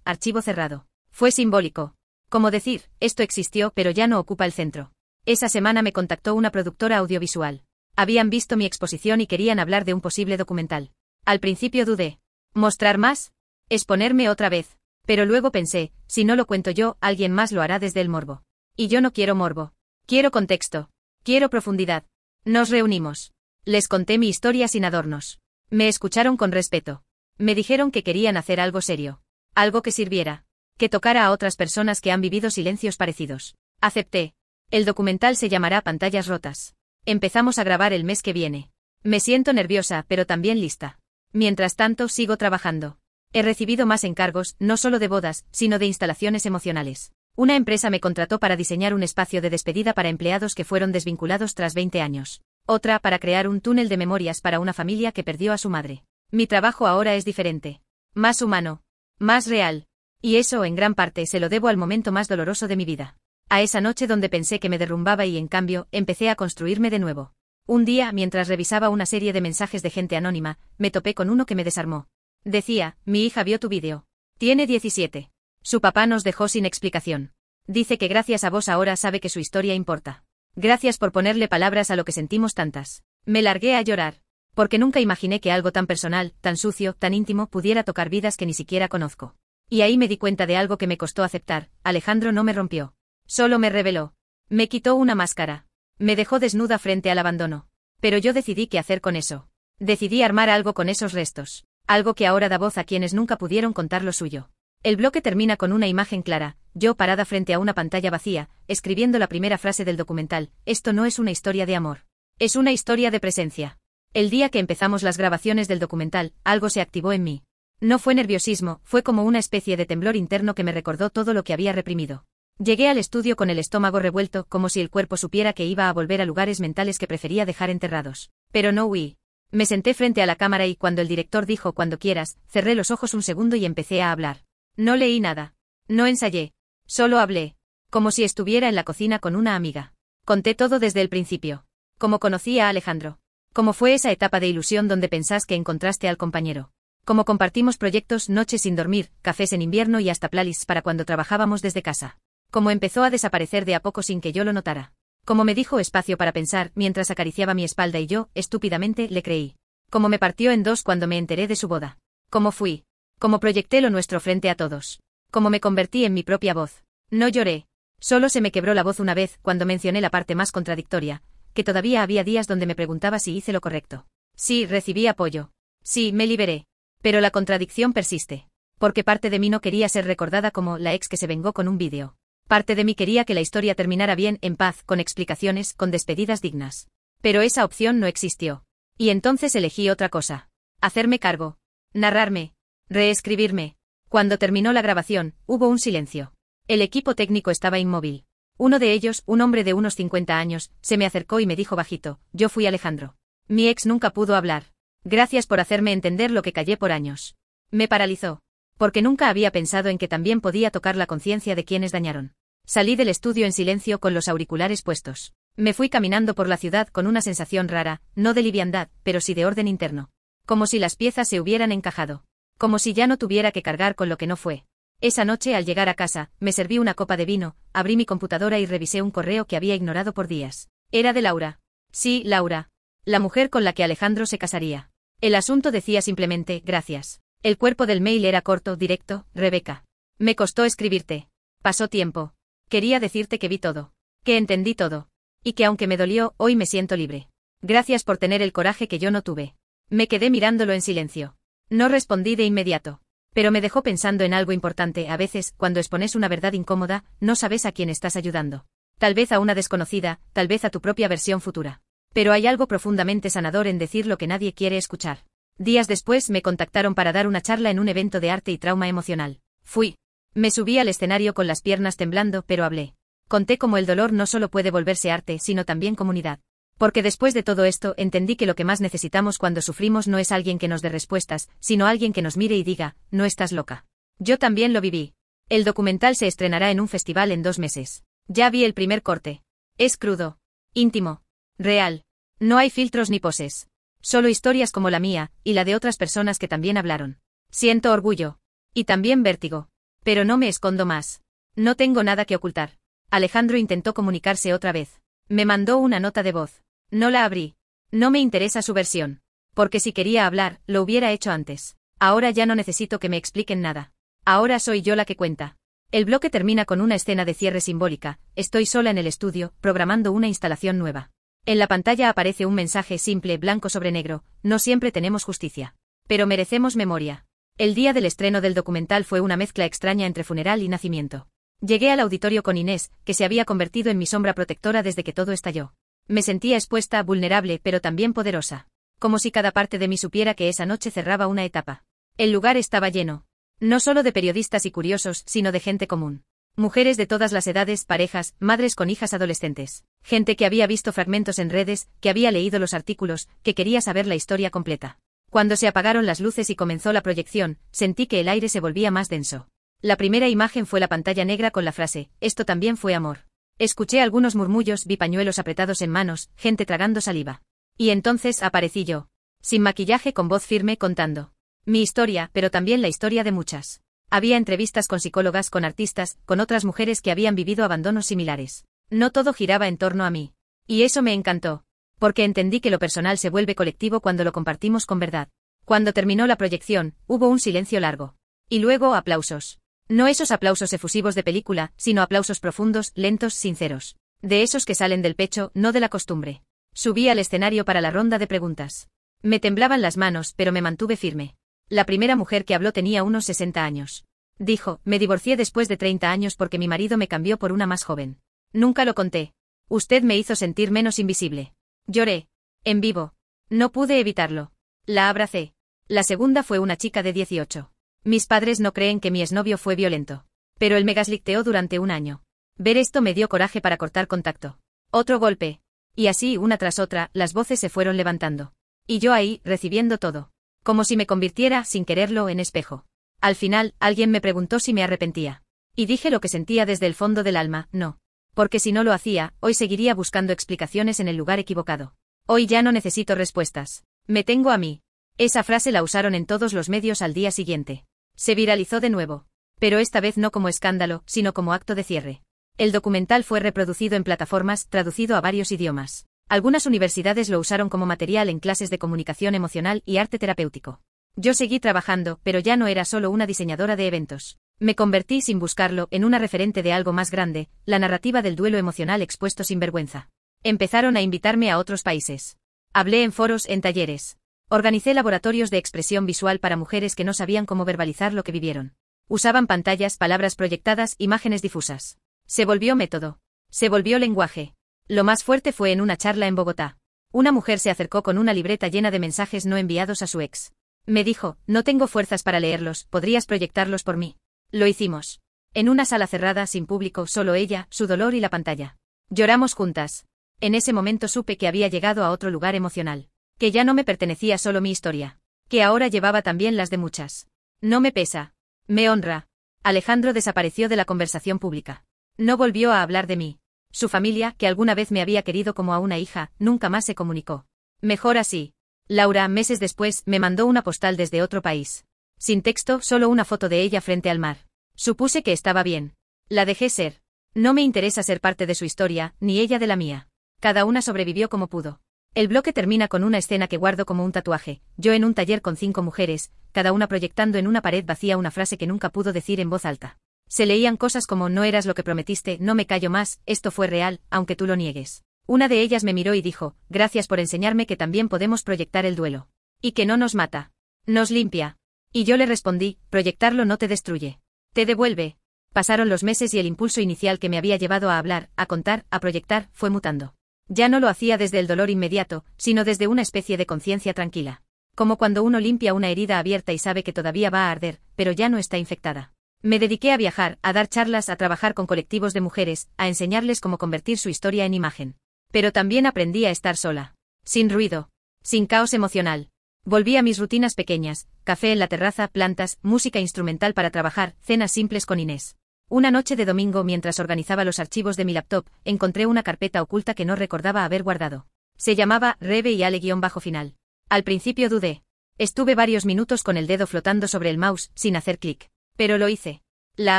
archivo cerrado. Fue simbólico. Como decir, esto existió pero ya no ocupa el centro. Esa semana me contactó una productora audiovisual. Habían visto mi exposición y querían hablar de un posible documental. Al principio dudé. ¿Mostrar más? ¿Exponerme otra vez? Pero luego pensé, si no lo cuento yo, alguien más lo hará desde el morbo. Y yo no quiero morbo. Quiero contexto. Quiero profundidad. Nos reunimos. Les conté mi historia sin adornos. Me escucharon con respeto. Me dijeron que querían hacer algo serio. Algo que sirviera. Que tocara a otras personas que han vivido silencios parecidos. Acepté. El documental se llamará Pantallas Rotas. Empezamos a grabar el mes que viene. Me siento nerviosa, pero también lista. Mientras tanto, sigo trabajando. He recibido más encargos, no solo de bodas, sino de instalaciones emocionales. Una empresa me contrató para diseñar un espacio de despedida para empleados que fueron desvinculados tras 20 años. Otra para crear un túnel de memorias para una familia que perdió a su madre. Mi trabajo ahora es diferente. Más humano. Más real. Y eso, en gran parte, se lo debo al momento más doloroso de mi vida. A esa noche donde pensé que me derrumbaba y, en cambio, empecé a construirme de nuevo. Un día, mientras revisaba una serie de mensajes de gente anónima, me topé con uno que me desarmó. Decía, mi hija vio tu vídeo. Tiene 17. Su papá nos dejó sin explicación. Dice que gracias a vos ahora sabe que su historia importa. Gracias por ponerle palabras a lo que sentimos tantas. Me largué a llorar. Porque nunca imaginé que algo tan personal, tan sucio, tan íntimo pudiera tocar vidas que ni siquiera conozco. Y ahí me di cuenta de algo que me costó aceptar. Alejandro no me rompió. Solo me reveló. Me quitó una máscara. Me dejó desnuda frente al abandono. Pero yo decidí qué hacer con eso. Decidí armar algo con esos restos. Algo que ahora da voz a quienes nunca pudieron contar lo suyo. El bloque termina con una imagen clara, yo parada frente a una pantalla vacía, escribiendo la primera frase del documental. Esto no es una historia de amor. Es una historia de presencia. El día que empezamos las grabaciones del documental, algo se activó en mí. No fue nerviosismo, fue como una especie de temblor interno que me recordó todo lo que había reprimido. Llegué al estudio con el estómago revuelto, como si el cuerpo supiera que iba a volver a lugares mentales que prefería dejar enterrados. Pero no huí. Me senté frente a la cámara y cuando el director dijo cuando quieras, cerré los ojos un segundo y empecé a hablar. No leí nada. No ensayé. Solo hablé. Como si estuviera en la cocina con una amiga. Conté todo desde el principio. Cómo conocí a Alejandro. Cómo fue esa etapa de ilusión donde pensás que encontraste al compañero. Cómo compartimos proyectos, noches sin dormir, cafés en invierno y hasta playlists para cuando trabajábamos desde casa. Cómo empezó a desaparecer de a poco sin que yo lo notara. Cómo me dijo espacio para pensar mientras acariciaba mi espalda y yo, estúpidamente, le creí. Cómo me partió en dos cuando me enteré de su boda. Cómo fui. Cómo proyecté lo nuestro frente a todos. Cómo me convertí en mi propia voz. No lloré. Solo se me quebró la voz una vez cuando mencioné la parte más contradictoria, que todavía había días donde me preguntaba si hice lo correcto. Sí, recibí apoyo. Sí, me liberé. Pero la contradicción persiste. Porque parte de mí no quería ser recordada como la ex que se vengó con un vídeo. Parte de mí quería que la historia terminara bien, en paz, con explicaciones, con despedidas dignas. Pero esa opción no existió. Y entonces elegí otra cosa. Hacerme cargo. Narrarme. Reescribirme. Cuando terminó la grabación, hubo un silencio. El equipo técnico estaba inmóvil. Uno de ellos, un hombre de unos 50 años, se me acercó y me dijo bajito, yo fui Alejandro. Mi ex nunca pudo hablar. Gracias por hacerme entender lo que callé por años. Me paralizó. Porque nunca había pensado en que también podía tocar la conciencia de quienes dañaron. Salí del estudio en silencio con los auriculares puestos. Me fui caminando por la ciudad con una sensación rara, no de liviandad, pero sí de orden interno. Como si las piezas se hubieran encajado. Como si ya no tuviera que cargar con lo que no fue. Esa noche al llegar a casa, me serví una copa de vino, abrí mi computadora y revisé un correo que había ignorado por días. Era de Laura. Sí, Laura. La mujer con la que Alejandro se casaría. El asunto decía simplemente, gracias. El cuerpo del mail era corto, directo, Rebeca. Me costó escribirte. Pasó tiempo. Quería decirte que vi todo. Que entendí todo. Y que aunque me dolió, hoy me siento libre. Gracias por tener el coraje que yo no tuve. Me quedé mirándolo en silencio. No respondí de inmediato. Pero me dejó pensando en algo importante. A veces, cuando expones una verdad incómoda, no sabes a quién estás ayudando. Tal vez a una desconocida, tal vez a tu propia versión futura. Pero hay algo profundamente sanador en decir lo que nadie quiere escuchar. Días después me contactaron para dar una charla en un evento de arte y trauma emocional. Fui. Me subí al escenario con las piernas temblando, pero hablé. Conté cómo el dolor no solo puede volverse arte, sino también comunidad. Porque después de todo esto entendí que lo que más necesitamos cuando sufrimos no es alguien que nos dé respuestas, sino alguien que nos mire y diga, no estás loca. Yo también lo viví. El documental se estrenará en un festival en 2 meses. Ya vi el primer corte. Es crudo. Íntimo. Real. No hay filtros ni poses. Solo historias como la mía, y la de otras personas que también hablaron. Siento orgullo. Y también vértigo. Pero no me escondo más. No tengo nada que ocultar. Alejandro intentó comunicarse otra vez. Me mandó una nota de voz. No la abrí. No me interesa su versión. Porque si quería hablar, lo hubiera hecho antes. Ahora ya no necesito que me expliquen nada. Ahora soy yo la que cuenta. El bloque termina con una escena de cierre simbólica. Estoy sola en el estudio, programando una instalación nueva. En la pantalla aparece un mensaje simple, blanco sobre negro: no siempre tenemos justicia. Pero merecemos memoria. El día del estreno del documental fue una mezcla extraña entre funeral y nacimiento. Llegué al auditorio con Inés, que se había convertido en mi sombra protectora desde que todo estalló. Me sentía expuesta, vulnerable, pero también poderosa. Como si cada parte de mí supiera que esa noche cerraba una etapa. El lugar estaba lleno. No solo de periodistas y curiosos, sino de gente común. Mujeres de todas las edades, parejas, madres con hijas adolescentes. Gente que había visto fragmentos en redes, que había leído los artículos, que quería saber la historia completa. Cuando se apagaron las luces y comenzó la proyección, sentí que el aire se volvía más denso. La primera imagen fue la pantalla negra con la frase: esto también fue amor. Escuché algunos murmullos, vi pañuelos apretados en manos, gente tragando saliva. Y entonces aparecí yo. Sin maquillaje, con voz firme, contando mi historia, pero también la historia de muchas. Había entrevistas con psicólogas, con artistas, con otras mujeres que habían vivido abandonos similares. No todo giraba en torno a mí. Y eso me encantó. Porque entendí que lo personal se vuelve colectivo cuando lo compartimos con verdad. Cuando terminó la proyección, hubo un silencio largo. Y luego aplausos. No esos aplausos efusivos de película, sino aplausos profundos, lentos, sinceros. De esos que salen del pecho, no de la costumbre. Subí al escenario para la ronda de preguntas. Me temblaban las manos, pero me mantuve firme. La primera mujer que habló tenía unos 60 años. Dijo: me divorcié después de 30 años porque mi marido me cambió por una más joven. Nunca lo conté. Usted me hizo sentir menos invisible. Lloré. En vivo. No pude evitarlo. La abracé. La segunda fue una chica de 18. Mis padres no creen que mi exnovio fue violento. Pero él me gaslighteó durante 1 año. Ver esto me dio coraje para cortar contacto. Otro golpe. Y así, una tras otra, las voces se fueron levantando. Y yo ahí, recibiendo todo. Como si me convirtiera, sin quererlo, en espejo. Al final, alguien me preguntó si me arrepentía. Y dije lo que sentía desde el fondo del alma: no. Porque si no lo hacía, hoy seguiría buscando explicaciones en el lugar equivocado. Hoy ya no necesito respuestas. Me tengo a mí. Esa frase la usaron en todos los medios al día siguiente. Se viralizó de nuevo. Pero esta vez no como escándalo, sino como acto de cierre. El documental fue reproducido en plataformas, traducido a varios idiomas. Algunas universidades lo usaron como material en clases de comunicación emocional y arte terapéutico. Yo seguí trabajando, pero ya no era solo una diseñadora de eventos. Me convertí, sin buscarlo, en una referente de algo más grande, la narrativa del duelo emocional expuesto sin vergüenza. Empezaron a invitarme a otros países. Hablé en foros, en talleres. Organicé laboratorios de expresión visual para mujeres que no sabían cómo verbalizar lo que vivieron. Usaban pantallas, palabras proyectadas, imágenes difusas. Se volvió método. Se volvió lenguaje. Lo más fuerte fue en una charla en Bogotá. Una mujer se acercó con una libreta llena de mensajes no enviados a su ex. Me dijo: no tengo fuerzas para leerlos, ¿podrías proyectarlos por mí? Lo hicimos. En una sala cerrada, sin público, solo ella, su dolor y la pantalla. Lloramos juntas. En ese momento supe que había llegado a otro lugar emocional. Que ya no me pertenecía solo mi historia. Que ahora llevaba también las de muchas. No me pesa. Me honra. Alejandro desapareció de la conversación pública. No volvió a hablar de mí. Su familia, que alguna vez me había querido como a una hija, nunca más se comunicó. Mejor así. Laura, meses después, me mandó una postal desde otro país. Sin texto, solo una foto de ella frente al mar. Supuse que estaba bien. La dejé ser. No me interesa ser parte de su historia, ni ella de la mía. Cada una sobrevivió como pudo. El bloque termina con una escena que guardo como un tatuaje, yo en un taller con 5 mujeres, cada una proyectando en una pared vacía una frase que nunca pudo decir en voz alta. Se leían cosas como: no eras lo que prometiste, no me callo más, esto fue real, aunque tú lo niegues. Una de ellas me miró y dijo: gracias por enseñarme que también podemos proyectar el duelo. Y que no nos mata. Nos limpia. Y yo le respondí: proyectarlo no te destruye. Te devuelve. Pasaron los meses y el impulso inicial que me había llevado a hablar, a contar, a proyectar, fue mutando. Ya no lo hacía desde el dolor inmediato, sino desde una especie de conciencia tranquila. Como cuando uno limpia una herida abierta y sabe que todavía va a arder, pero ya no está infectada. Me dediqué a viajar, a dar charlas, a trabajar con colectivos de mujeres, a enseñarles cómo convertir su historia en imagen. Pero también aprendí a estar sola. Sin ruido. Sin caos emocional. Volví a mis rutinas pequeñas, café en la terraza, plantas, música instrumental para trabajar, cenas simples con Inés. Una noche de domingo, mientras organizaba los archivos de mi laptop, encontré una carpeta oculta que no recordaba haber guardado. Se llamaba Rebe y Ale-final. Al principio dudé. Estuve varios minutos con el dedo flotando sobre el mouse, sin hacer clic. Pero lo hice. La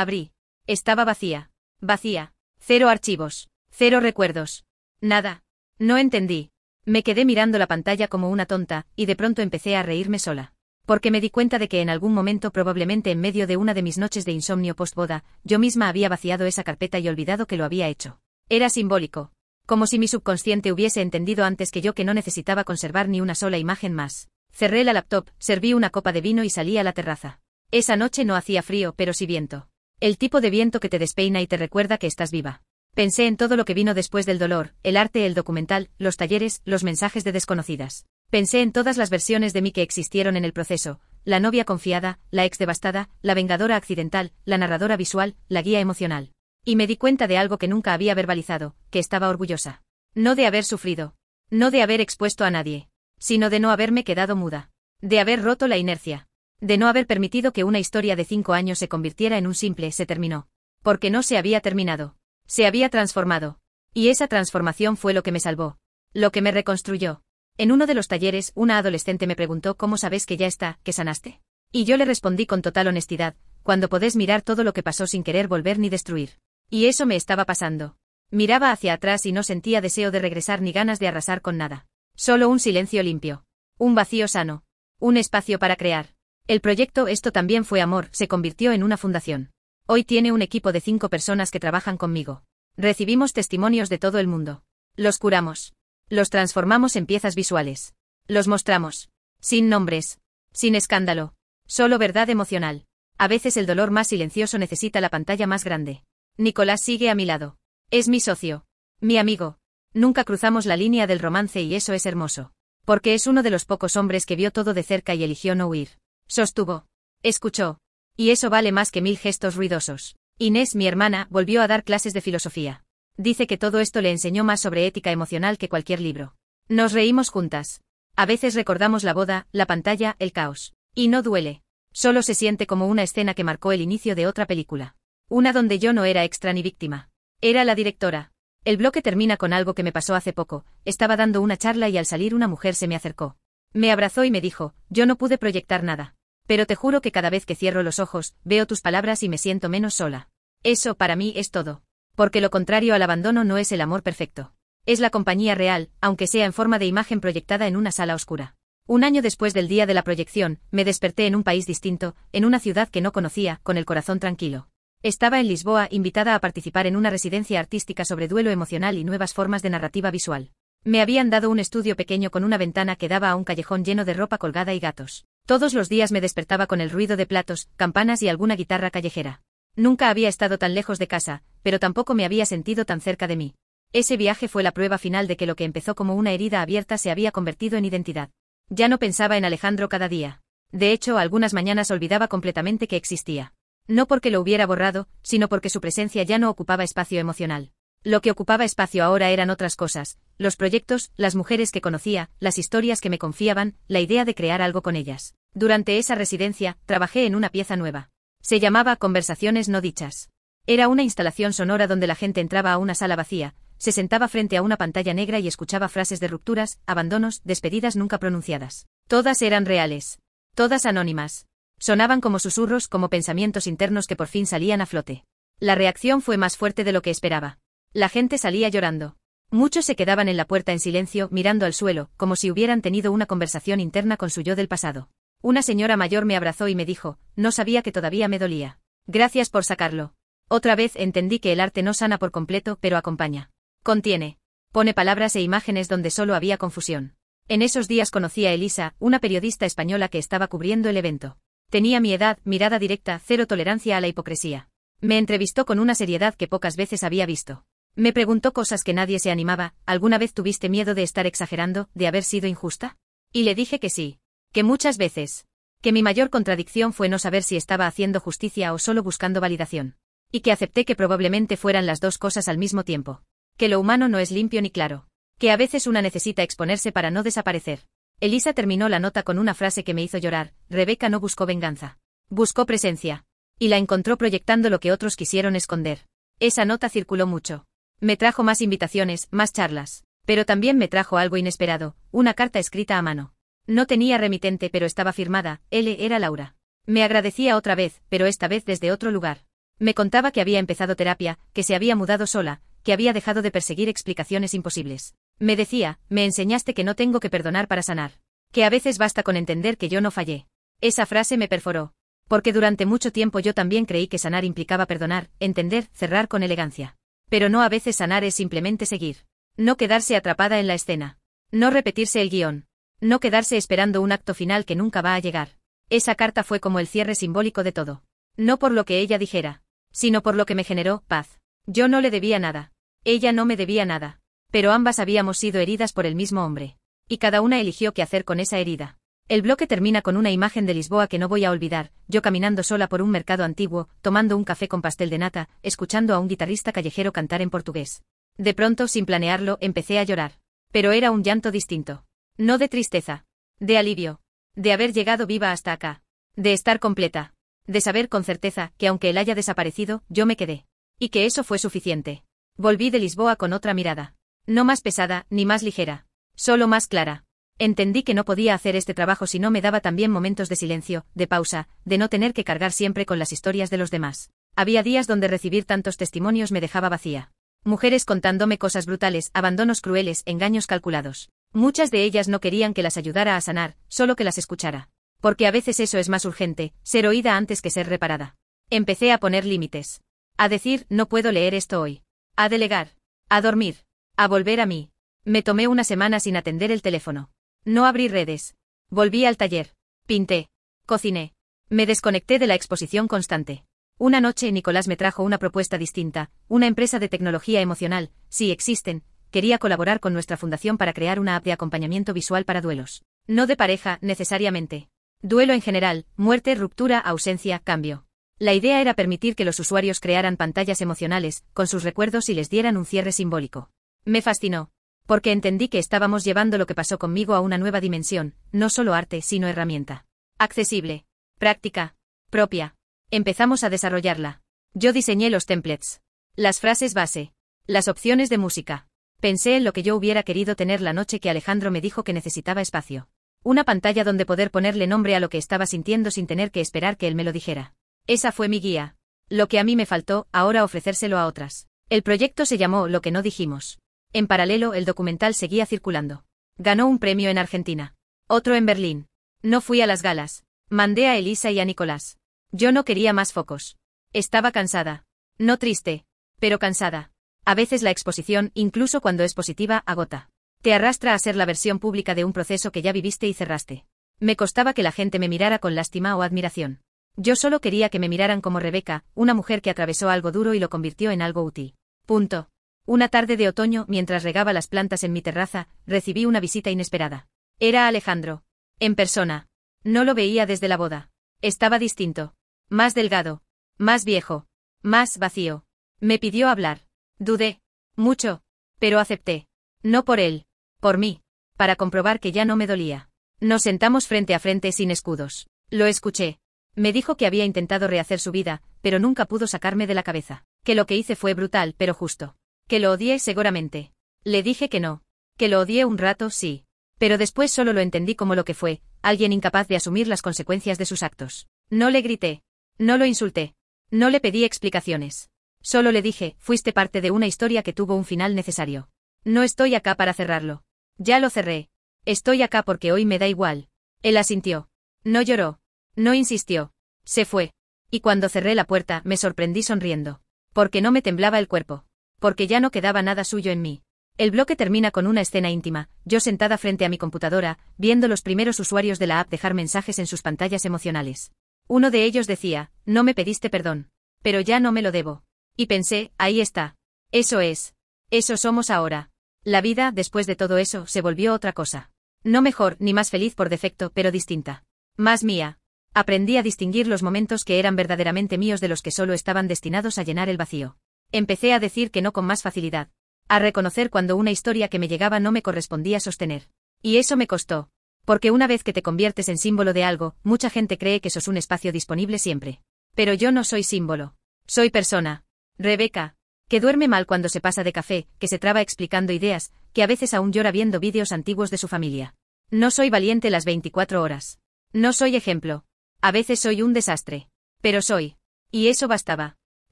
abrí. Estaba vacía. Vacía. 0 archivos. 0 recuerdos. Nada. No entendí. Me quedé mirando la pantalla como una tonta, y de pronto empecé a reírme sola. Porque me di cuenta de que en algún momento, probablemente en medio de una de mis noches de insomnio post-boda, yo misma había vaciado esa carpeta y olvidado que lo había hecho. Era simbólico. Como si mi subconsciente hubiese entendido antes que yo que no necesitaba conservar ni una sola imagen más. Cerré la laptop, serví una copa de vino y salí a la terraza. Esa noche no hacía frío, pero sí viento. El tipo de viento que te despeina y te recuerda que estás viva. Pensé en todo lo que vino después del dolor, el arte, el documental, los talleres, los mensajes de desconocidas. Pensé en todas las versiones de mí que existieron en el proceso, la novia confiada, la ex devastada, la vengadora accidental, la narradora visual, la guía emocional. Y me di cuenta de algo que nunca había verbalizado, que estaba orgullosa. No de haber sufrido. No de haber expuesto a nadie. Sino de no haberme quedado muda. De haber roto la inercia. De no haber permitido que una historia de 5 años se convirtiera en un simple se terminó. Porque no se había terminado. Se había transformado. Y esa transformación fue lo que me salvó. Lo que me reconstruyó. En uno de los talleres, una adolescente me preguntó ¿cómo sabes que ya está, que sanaste? Y yo le respondí con total honestidad, cuando podés mirar todo lo que pasó sin querer volver ni destruir. Y eso me estaba pasando. Miraba hacia atrás y no sentía deseo de regresar ni ganas de arrasar con nada. Solo un silencio limpio. Un vacío sano. Un espacio para crear. El proyecto Esto también fue amor se convirtió en una fundación. Hoy tiene un equipo de 5 personas que trabajan conmigo. Recibimos testimonios de todo el mundo. Los curamos. Los transformamos en piezas visuales. Los mostramos. Sin nombres. Sin escándalo. Solo verdad emocional. A veces el dolor más silencioso necesita la pantalla más grande. Nicolás sigue a mi lado. Es mi socio. Mi amigo. Nunca cruzamos la línea del romance y eso es hermoso. Porque es uno de los pocos hombres que vio todo de cerca y eligió no huir. Sostuvo. Escuchó. Y eso vale más que 1000 gestos ruidosos. Inés, mi hermana, volvió a dar clases de filosofía. Dice que todo esto le enseñó más sobre ética emocional que cualquier libro. Nos reímos juntas. A veces recordamos la boda, la pantalla, el caos. Y no duele. Solo se siente como una escena que marcó el inicio de otra película. Una donde yo no era extra ni víctima. Era la directora. El bloque termina con algo que me pasó hace poco. Estaba dando una charla y al salir una mujer se me acercó. Me abrazó y me dijo, yo no pude proyectar nada. Pero te juro que cada vez que cierro los ojos, veo tus palabras y me siento menos sola. Eso, para mí, es todo. Porque lo contrario al abandono no es el amor perfecto. Es la compañía real, aunque sea en forma de imagen proyectada en una sala oscura. Un año después del día de la proyección, me desperté en un país distinto, en una ciudad que no conocía, con el corazón tranquilo. Estaba en Lisboa, invitada a participar en una residencia artística sobre duelo emocional y nuevas formas de narrativa visual. Me habían dado un estudio pequeño con una ventana que daba a un callejón lleno de ropa colgada y gatos. Todos los días me despertaba con el ruido de platos, campanas y alguna guitarra callejera. Nunca había estado tan lejos de casa, pero tampoco me había sentido tan cerca de mí. Ese viaje fue la prueba final de que lo que empezó como una herida abierta se había convertido en identidad. Ya no pensaba en Alejandro cada día. De hecho, algunas mañanas olvidaba completamente que existía. No porque lo hubiera borrado, sino porque su presencia ya no ocupaba espacio emocional. Lo que ocupaba espacio ahora eran otras cosas, los proyectos, las mujeres que conocía, las historias que me confiaban, la idea de crear algo con ellas. Durante esa residencia, trabajé en una pieza nueva. Se llamaba Conversaciones no dichas. Era una instalación sonora donde la gente entraba a una sala vacía, se sentaba frente a una pantalla negra y escuchaba frases de rupturas, abandonos, despedidas nunca pronunciadas. Todas eran reales. Todas anónimas. Sonaban como susurros, como pensamientos internos que por fin salían a flote. La reacción fue más fuerte de lo que esperaba. La gente salía llorando. Muchos se quedaban en la puerta en silencio, mirando al suelo, como si hubieran tenido una conversación interna con su yo del pasado. Una señora mayor me abrazó y me dijo, no sabía que todavía me dolía. Gracias por sacarlo. Otra vez entendí que el arte no sana por completo, pero acompaña. Contiene. Pone palabras e imágenes donde solo había confusión. En esos días conocí a Elisa, una periodista española que estaba cubriendo el evento. Tenía mi edad, mirada directa, cero tolerancia a la hipocresía. Me entrevistó con una seriedad que pocas veces había visto. Me preguntó cosas que nadie se animaba. ¿Alguna vez tuviste miedo de estar exagerando, de haber sido injusta? Y le dije que sí. Que muchas veces. Que mi mayor contradicción fue no saber si estaba haciendo justicia o solo buscando validación. Y que acepté que probablemente fueran las dos cosas al mismo tiempo. Que lo humano no es limpio ni claro. Que a veces una necesita exponerse para no desaparecer. Elisa terminó la nota con una frase que me hizo llorar: Rebeca no buscó venganza. Buscó presencia. Y la encontró proyectando lo que otros quisieron esconder. Esa nota circuló mucho. Me trajo más invitaciones, más charlas. Pero también me trajo algo inesperado, una carta escrita a mano. No tenía remitente pero estaba firmada, L era Laura. Me agradecía otra vez, pero esta vez desde otro lugar. Me contaba que había empezado terapia, que se había mudado sola, que había dejado de perseguir explicaciones imposibles. Me decía, me enseñaste que no tengo que perdonar para sanar. Que a veces basta con entender que yo no fallé. Esa frase me perforó. Porque durante mucho tiempo yo también creí que sanar implicaba perdonar, entender, cerrar con elegancia. Pero no, a veces sanar es simplemente seguir. No quedarse atrapada en la escena. No repetirse el guión. No quedarse esperando un acto final que nunca va a llegar. Esa carta fue como el cierre simbólico de todo. No por lo que ella dijera, sino por lo que me generó paz. Yo no le debía nada. Ella no me debía nada. Pero ambas habíamos sido heridas por el mismo hombre. Y cada una eligió qué hacer con esa herida. El bloque termina con una imagen de Lisboa que no voy a olvidar, yo caminando sola por un mercado antiguo, tomando un café con pastel de nata, escuchando a un guitarrista callejero cantar en portugués. De pronto, sin planearlo, empecé a llorar. Pero era un llanto distinto. No de tristeza. De alivio. De haber llegado viva hasta acá. De estar completa. De saber con certeza que aunque él haya desaparecido, yo me quedé. Y que eso fue suficiente. Volví de Lisboa con otra mirada. No más pesada, ni más ligera. Solo más clara. Entendí que no podía hacer este trabajo si no me daba también momentos de silencio, de pausa, de no tener que cargar siempre con las historias de los demás. Había días donde recibir tantos testimonios me dejaba vacía. Mujeres contándome cosas brutales, abandonos crueles, engaños calculados. Muchas de ellas no querían que las ayudara a sanar, solo que las escuchara. Porque a veces eso es más urgente, ser oída antes que ser reparada. Empecé a poner límites. A decir, no puedo leer esto hoy. A delegar. A dormir. A volver a mí. Me tomé una semana sin atender el teléfono. No abrí redes. Volví al taller. Pinté. Cociné. Me desconecté de la exposición constante. Una noche Nicolás me trajo una propuesta distinta, una empresa de tecnología emocional, sí existen, quería colaborar con nuestra fundación para crear una app de acompañamiento visual para duelos. No de pareja, necesariamente. Duelo en general, muerte, ruptura, ausencia, cambio. La idea era permitir que los usuarios crearan pantallas emocionales, con sus recuerdos y les dieran un cierre simbólico. Me fascinó. Porque entendí que estábamos llevando lo que pasó conmigo a una nueva dimensión, no solo arte sino herramienta. Accesible. Práctica. Propia. Empezamos a desarrollarla. Yo diseñé los templates. Las frases base. Las opciones de música. Pensé en lo que yo hubiera querido tener la noche que Alejandro me dijo que necesitaba espacio. Una pantalla donde poder ponerle nombre a lo que estaba sintiendo sin tener que esperar que él me lo dijera. Esa fue mi guía. Lo que a mí me faltó, ahora ofrecérselo a otras. El proyecto se llamó Lo que no dijimos. En paralelo, el documental seguía circulando. Ganó un premio en Argentina. Otro en Berlín. No fui a las galas. Mandé a Elisa y a Nicolás. Yo no quería más focos. Estaba cansada. No triste, pero cansada. A veces la exposición, incluso cuando es positiva, agota. Te arrastra a ser la versión pública de un proceso que ya viviste y cerraste. Me costaba que la gente me mirara con lástima o admiración. Yo solo quería que me miraran como Rebeca, una mujer que atravesó algo duro y lo convirtió en algo útil. Punto. Una tarde de otoño, mientras regaba las plantas en mi terraza, recibí una visita inesperada. Era Alejandro. En persona. No lo veía desde la boda. Estaba distinto. Más delgado. Más viejo. Más vacío. Me pidió hablar. Dudé. Mucho. Pero acepté. No por él. Por mí. Para comprobar que ya no me dolía. Nos sentamos frente a frente sin escudos. Lo escuché. Me dijo que había intentado rehacer su vida, pero nunca pudo sacarme de la cabeza. Que lo que hice fue brutal, pero justo. Que lo odié seguramente. Le dije que no. Que lo odié un rato, sí. Pero después solo lo entendí como lo que fue, alguien incapaz de asumir las consecuencias de sus actos. No le grité. No lo insulté. No le pedí explicaciones. Solo le dije, fuiste parte de una historia que tuvo un final necesario. No estoy acá para cerrarlo. Ya lo cerré. Estoy acá porque hoy me da igual. Él asintió. No lloró. No insistió. Se fue. Y cuando cerré la puerta, me sorprendí sonriendo. Porque no me temblaba el cuerpo. Porque ya no quedaba nada suyo en mí. El bloque termina con una escena íntima, yo sentada frente a mi computadora, viendo los primeros usuarios de la app dejar mensajes en sus pantallas emocionales. Uno de ellos decía, no me pediste perdón. Pero ya no me lo debo. Y pensé, ahí está. Eso es. Eso somos ahora. La vida, después de todo eso, se volvió otra cosa. No mejor ni más feliz por defecto, pero distinta. Más mía. Aprendí a distinguir los momentos que eran verdaderamente míos de los que solo estaban destinados a llenar el vacío. Empecé a decir que no con más facilidad. A reconocer cuando una historia que me llegaba no me correspondía sostener. Y eso me costó. Porque una vez que te conviertes en símbolo de algo, mucha gente cree que sos un espacio disponible siempre. Pero yo no soy símbolo. Soy persona. Rebeca. Que duerme mal cuando se pasa de café, que se traba explicando ideas, que a veces aún llora viendo vídeos antiguos de su familia. No soy valiente las 24 horas. No soy ejemplo. A veces soy un desastre. Pero soy. Y eso bastaba.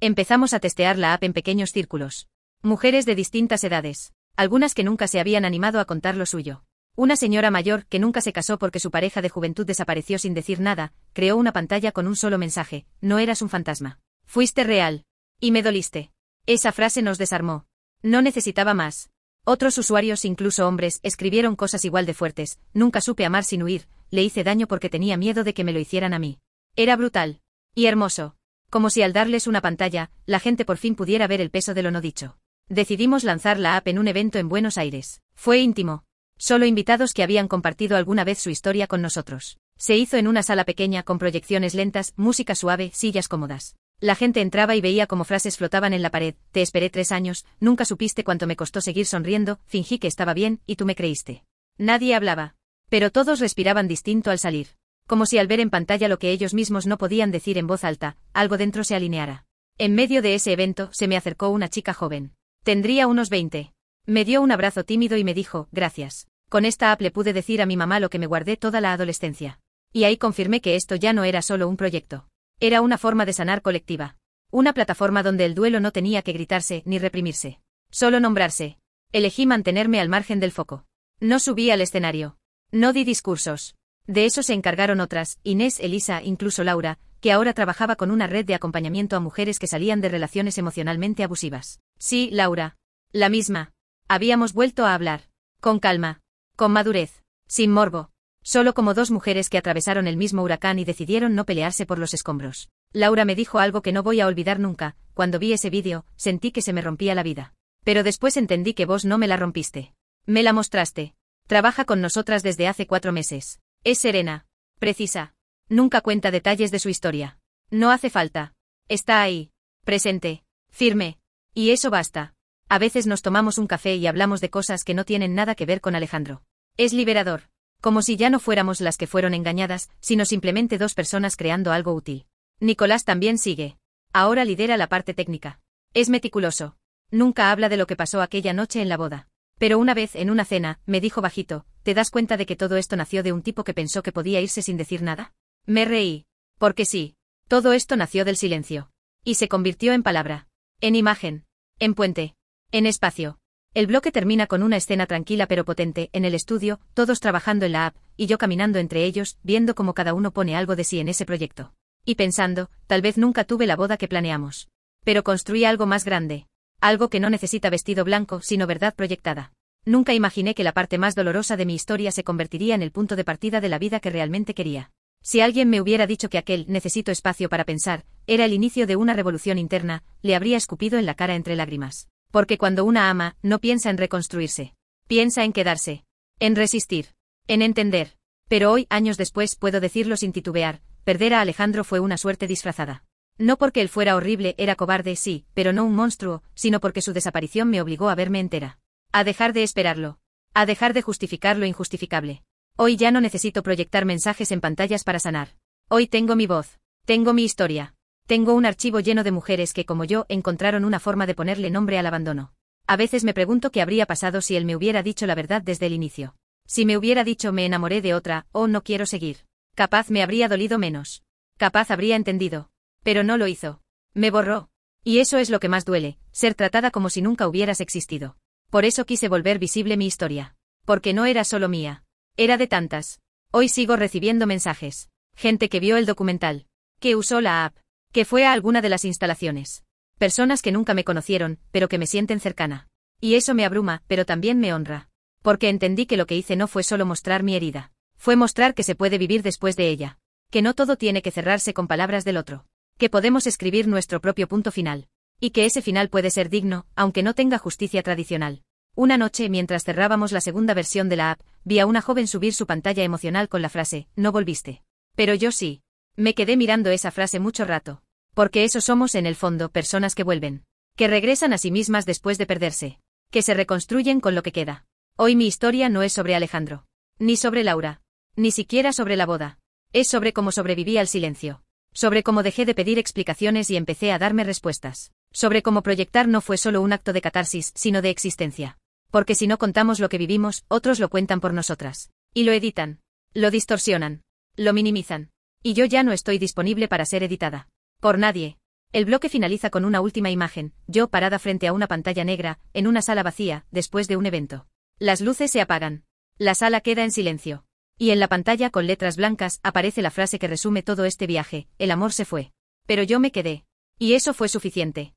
Empezamos a testear la app en pequeños círculos. Mujeres de distintas edades. Algunas que nunca se habían animado a contar lo suyo. Una señora mayor, que nunca se casó porque su pareja de juventud desapareció sin decir nada, creó una pantalla con un solo mensaje: no eras un fantasma. Fuiste real. Y me doliste. Esa frase nos desarmó. No necesitaba más. Otros usuarios, incluso hombres, escribieron cosas igual de fuertes: nunca supe amar sin huir, le hice daño porque tenía miedo de que me lo hicieran a mí. Era brutal. Y hermoso. Como si al darles una pantalla, la gente por fin pudiera ver el peso de lo no dicho. Decidimos lanzar la app en un evento en Buenos Aires. Fue íntimo. Solo invitados que habían compartido alguna vez su historia con nosotros. Se hizo en una sala pequeña con proyecciones lentas, música suave, sillas cómodas. La gente entraba y veía cómo frases flotaban en la pared: te esperé 3 años, nunca supiste cuánto me costó seguir sonriendo, fingí que estaba bien, y tú me creíste. Nadie hablaba. Pero todos respiraban distinto al salir. Como si al ver en pantalla lo que ellos mismos no podían decir en voz alta, algo dentro se alineara. En medio de ese evento, se me acercó una chica joven. Tendría unos 20. Me dio un abrazo tímido y me dijo: gracias. Con esta app le pude decir a mi mamá lo que me guardé toda la adolescencia. Y ahí confirmé que esto ya no era solo un proyecto. Era una forma de sanar colectiva. Una plataforma donde el duelo no tenía que gritarse ni reprimirse. Solo nombrarse. Elegí mantenerme al margen del foco. No subí al escenario. No di discursos. De eso se encargaron otras: Inés, Elisa, incluso Laura, que ahora trabajaba con una red de acompañamiento a mujeres que salían de relaciones emocionalmente abusivas. Sí, Laura. La misma. Habíamos vuelto a hablar. Con calma. Con madurez. Sin morbo. Solo como dos mujeres que atravesaron el mismo huracán y decidieron no pelearse por los escombros. Laura me dijo algo que no voy a olvidar nunca: cuando vi ese vídeo, sentí que se me rompía la vida. Pero después entendí que vos no me la rompiste. Me la mostraste. Trabaja con nosotras desde hace 4 meses. Es serena. Precisa. Nunca cuenta detalles de su historia. No hace falta. Está ahí. Presente. Firme. Y eso basta. A veces nos tomamos un café y hablamos de cosas que no tienen nada que ver con Alejandro. Es liberador. Como si ya no fuéramos las que fueron engañadas, sino simplemente 2 personas creando algo útil. Nicolás también sigue. Ahora lidera la parte técnica. Es meticuloso. Nunca habla de lo que pasó aquella noche en la boda. Pero una vez, en una cena, me dijo bajito: ¿te das cuenta de que todo esto nació de un tipo que pensó que podía irse sin decir nada? Me reí. Porque sí. Todo esto nació del silencio. Y se convirtió en palabra. En imagen. En puente. En espacio. El bloque termina con una escena tranquila pero potente, en el estudio, todos trabajando en la app, y yo caminando entre ellos, viendo cómo cada uno pone algo de sí en ese proyecto. Y pensando: tal vez nunca tuve la boda que planeamos. Pero construí algo más grande. Algo que no necesita vestido blanco, sino verdad proyectada. Nunca imaginé que la parte más dolorosa de mi historia se convertiría en el punto de partida de la vida que realmente quería. Si alguien me hubiera dicho que aquel "necesito espacio para pensar" era el inicio de una revolución interna, le habría escupido en la cara entre lágrimas. Porque cuando una ama, no piensa en reconstruirse. Piensa en quedarse. En resistir. En entender. Pero hoy, años después, puedo decirlo sin titubear: perder a Alejandro fue una suerte disfrazada. No porque él fuera horrible, era cobarde, sí, pero no un monstruo, sino porque su desaparición me obligó a verme entera. A dejar de esperarlo. A dejar de justificar lo injustificable. Hoy ya no necesito proyectar mensajes en pantallas para sanar. Hoy tengo mi voz. Tengo mi historia. Tengo un archivo lleno de mujeres que, como yo, encontraron una forma de ponerle nombre al abandono. A veces me pregunto qué habría pasado si él me hubiera dicho la verdad desde el inicio. Si me hubiera dicho: me enamoré de otra, o no quiero seguir. Capaz me habría dolido menos. Capaz habría entendido. Pero no lo hizo. Me borró. Y eso es lo que más duele: ser tratada como si nunca hubieras existido. Por eso quise volver visible mi historia. Porque no era solo mía. Era de tantas. Hoy sigo recibiendo mensajes. Gente que vio el documental. Que usó la app. Que fue a alguna de las instalaciones. Personas que nunca me conocieron, pero que me sienten cercana. Y eso me abruma, pero también me honra. Porque entendí que lo que hice no fue solo mostrar mi herida. Fue mostrar que se puede vivir después de ella. Que no todo tiene que cerrarse con palabras del otro. Que podemos escribir nuestro propio punto final. Y que ese final puede ser digno, aunque no tenga justicia tradicional. Una noche, mientras cerrábamos la segunda versión de la app, vi a una joven subir su pantalla emocional con la frase: no volviste. Pero yo sí. Me quedé mirando esa frase mucho rato. Porque eso somos en el fondo, personas que vuelven. Que regresan a sí mismas después de perderse. Que se reconstruyen con lo que queda. Hoy mi historia no es sobre Alejandro. Ni sobre Laura. Ni siquiera sobre la boda. Es sobre cómo sobreviví al silencio. Sobre cómo dejé de pedir explicaciones y empecé a darme respuestas. Sobre cómo proyectar no fue solo un acto de catarsis, sino de existencia. Porque si no contamos lo que vivimos, otros lo cuentan por nosotras. Y lo editan. Lo distorsionan. Lo minimizan. Y yo ya no estoy disponible para ser editada. Por nadie. El bloque finaliza con una última imagen, yo parada frente a una pantalla negra, en una sala vacía, después de un evento. Las luces se apagan. La sala queda en silencio. Y en la pantalla con letras blancas aparece la frase que resume todo este viaje, el amor se fue. Pero yo me quedé. Y eso fue suficiente.